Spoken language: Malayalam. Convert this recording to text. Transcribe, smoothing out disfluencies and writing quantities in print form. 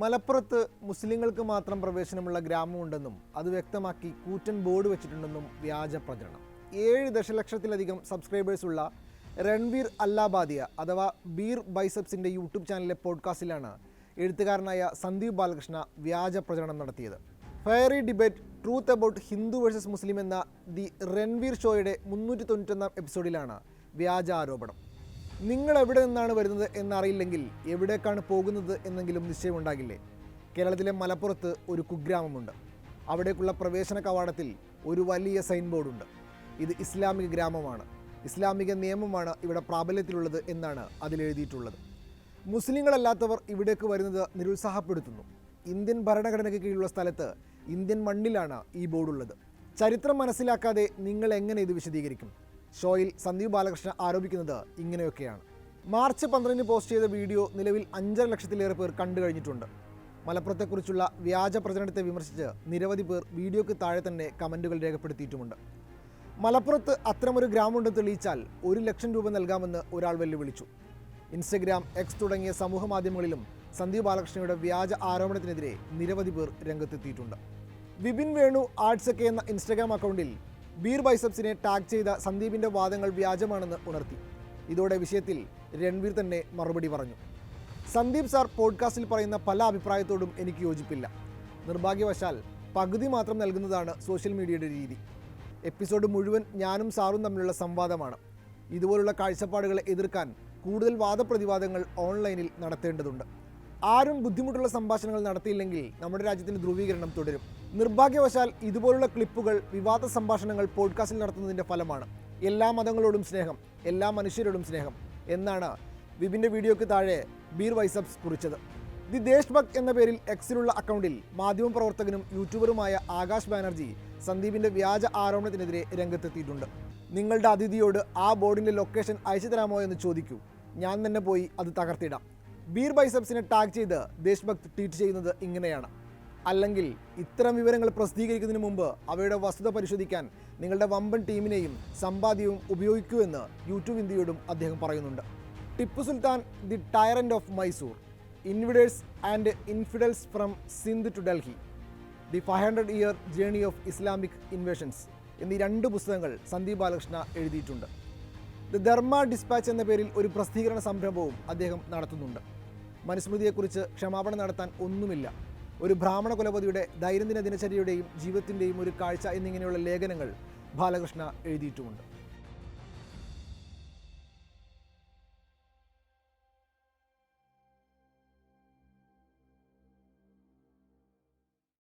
മലപ്പുറത്ത് മുസ്ലിങ്ങൾക്ക് മാത്രം പ്രവേശനമുള്ള ഗ്രാമമുണ്ടെന്നും അത് വ്യക്തമാക്കി കൂറ്റൻ ബോർഡ് വെച്ചിട്ടുണ്ടെന്നും വ്യാജ പ്രചരണം. 7 ദശലക്ഷത്തിലധികം സബ്സ്ക്രൈബേഴ്സുള്ള രൺവീർ അല്ലാബാദിയ അഥവാ ബീർ ബൈസെപ്സിൻ്റെ യൂട്യൂബ് ചാനലിലെ പോഡ്കാസ്റ്റിലാണ് എഴുത്തുകാരനായ സന്ദീപ് ബാലകൃഷ്ണ വ്യാജ പ്രചരണം നടത്തിയത്. Fiery debate truth about Hindu versus Muslim എന്ന ദി രൺവീർ ഷോയുടെ 391 എപ്പിസോഡിലാണ് വ്യാജ ആരോപണം. നിങ്ങൾ എവിടെ നിന്നാണ് വരുന്നത് എന്നറിയില്ലെങ്കിൽ എവിടേക്കാണ് പോകുന്നത് എന്നെങ്കിലും നിശ്ചയമുണ്ടാകില്ലേ? കേരളത്തിലെ മലപ്പുറത്ത് ഒരു കുഗ്രാമമുണ്ട്. അവിടേക്കുള്ള പ്രവേശന കവാടത്തിൽ ഒരു വലിയ സൈൻ ബോർഡുണ്ട്. ഇത് ഇസ്ലാമിക ഗ്രാമമാണ്, ഇസ്ലാമിക നിയമമാണ് ഇവിടെ പ്രാബല്യത്തിലുള്ളത് എന്നാണ് അതിലെഴുതിയിട്ടുള്ളത്. മുസ്ലിങ്ങളല്ലാത്തവർ ഇവിടേക്ക് വരുന്നത് നിരുത്സാഹപ്പെടുത്തുന്നു. ഇന്ത്യൻ ഭരണഘടനയ്ക്ക് കീഴിലുള്ള സ്ഥലത്ത് ഇന്ത്യൻ മണ്ണിലാണ് ഈ ബോർഡുള്ളത്. ചരിത്രം മനസ്സിലാക്കാതെ നിങ്ങൾ എങ്ങനെ ഇത് വിശദീകരിക്കും? ഷോയിൽ സന്ദീപ് ബാലകൃഷ്ണ ആരോപിക്കുന്നത് ഇങ്ങനെയൊക്കെയാണ്. മാർച്ച് 12 പോസ്റ്റ് ചെയ്ത വീഡിയോ നിലവിൽ 5.5 ലക്ഷത്തിലേറെ പേർ കണ്ടു കഴിഞ്ഞിട്ടുണ്ട്. മലപ്പുറത്തെക്കുറിച്ചുള്ള വ്യാജ പ്രചരണത്തെ വിമർശിച്ച് നിരവധി പേർ വീഡിയോയ്ക്ക് താഴെ തന്നെ കമൻറ്റുകൾ രേഖപ്പെടുത്തിയിട്ടുമുണ്ട്. മലപ്പുറത്ത് അത്തരമൊരു ഗ്രാമമുണ്ടെന്ന് തെളിയിച്ചാൽ 1 ലക്ഷം രൂപ നൽകാമെന്ന് ഒരാൾ വെല്ലുവിളിച്ചു. ഇൻസ്റ്റഗ്രാം, എക്സ് തുടങ്ങിയ സമൂഹ മാധ്യമങ്ങളിലും സന്ദീപ് ബാലകൃഷ്ണയുടെ വ്യാജ ആരോപണത്തിനെതിരെ നിരവധി പേർ രംഗത്തെത്തിയിട്ടുണ്ട്. വിപിൻ വേണു ആർട്സ് ഒക്കെ എന്ന ഇൻസ്റ്റഗ്രാം അക്കൗണ്ടിൽ ബീർ ബൈസെപ്സിനെ ടാഗ് ചെയ്ത സന്ദീപിൻ്റെ വാദങ്ങൾ വ്യാജമാണെന്ന് ഉണർത്തി. ഇതോടെ വിഷയത്തിൽ രൺവീർ തന്നെ മറുപടി പറഞ്ഞു. സന്ദീപ് സാർ പോഡ്കാസ്റ്റിൽ പറയുന്ന പല അഭിപ്രായത്തോടും എനിക്ക് യോജിപ്പില്ല. നിർഭാഗ്യവശാൽ പകുതി മാത്രം നൽകുന്നതാണ് സോഷ്യൽ മീഡിയയുടെ രീതി. എപ്പിസോഡ് മുഴുവൻ ഞാനും സാറും തമ്മിലുള്ള സംവാദമാണ്. ഇതുപോലുള്ള കാഴ്ചപ്പാടുകളെ എതിർക്കാൻ കൂടുതൽ വാദപ്രതിവാദങ്ങൾ ഓൺലൈനിൽ നടത്തേണ്ടതുണ്ട്. ആരും ബുദ്ധിമുട്ടുള്ള സംഭാഷണങ്ങൾ നടത്തിയില്ലെങ്കിൽ നമ്മുടെ രാജ്യത്തിൻ്റെ ധ്രുവീകരണം തുടരും. നിർഭാഗ്യവശാൽ ഇതുപോലുള്ള ക്ലിപ്പുകൾ, വിവാദ സംഭാഷണങ്ങൾ പോഡ്കാസ്റ്റിൽ നടത്തുന്നതിൻ്റെ ഫലമാണ്. എല്ലാ മതങ്ങളോടും സ്നേഹം, എല്ലാ മനുഷ്യരോടും സ്നേഹം എന്നാണ് വിപിൻ്റെ വീഡിയോയ്ക്ക് താഴെ ബീർ ബൈസെപ്സ് കുറിച്ചത്. ദി ദേശ്ഭക്ത് എന്ന പേരിൽ എക്സിലുള്ള അക്കൗണ്ടിൽ മാധ്യമപ്രവർത്തകനും യൂട്യൂബറുമായ ആകാശ് ബാനർജി സന്ദീപിൻ്റെ വ്യാജ ആരോപണത്തിനെതിരെ രംഗത്തെത്തിയിട്ടുണ്ട്. നിങ്ങളുടെ അതിഥിയോട് ആ ബോർഡിൻ്റെ ലൊക്കേഷൻ അയച്ചു തരാമോ എന്ന് ചോദിക്കൂ, ഞാൻ തന്നെ പോയി അത് തകർത്തിടാം. ബീർ ബൈസെപ്സിനെ ടാഗ് ചെയ്ത് ദേശ്ഭക്ത് ട്വീറ്റ് ചെയ്യുന്നത് ഇങ്ങനെയാണ്: അല്ലെങ്കിൽ ഇത്തരം വിവരങ്ങൾ പ്രസിദ്ധീകരിക്കുന്നതിന് മുമ്പ് അവയുടെ വസ്തുത പരിശോധിക്കാൻ നിങ്ങളുടെ വമ്പൻ ടീമിനെയും സമ്പാദ്യവും ഉപയോഗിക്കൂ എന്ന് യൂട്യൂബ് ഇന്ത്യയോടും അദ്ദേഹം പറയുന്നുണ്ട്. Tipu Sultan, the tyrant of Mysore, invaders and infidels from Sindh to Delhi, the 500-year journey of Islamic invasions എന്നീ 2 പുസ്തകങ്ങൾ സന്ദീപ് ബാലകൃഷ്ണ എഴുതിയിട്ടുണ്ട്. ദ ധർമ്മ ഡിസ്പാച്ച് എന്ന പേരിൽ ഒരു പ്രസിദ്ധീകരണ സംരംഭവും അദ്ദേഹം നടത്തുന്നുണ്ട്. മനുസ്മൃതിയെക്കുറിച്ച് ക്ഷമാപണം നടത്താൻ ഒന്നുമില്ല. ഒരു ബ്രാഹ്മണ കുലപതിയുടെ ദൈനംദിന ദിനചര്യയുടെയും ജീവിതത്തിൻ്റെയും ഒരു കാഴ്ച എന്നിങ്ങനെയുള്ള ലേഖനങ്ങൾ ബാലകൃഷ്ണ എഴുതിയിട്ടുമുണ്ട്.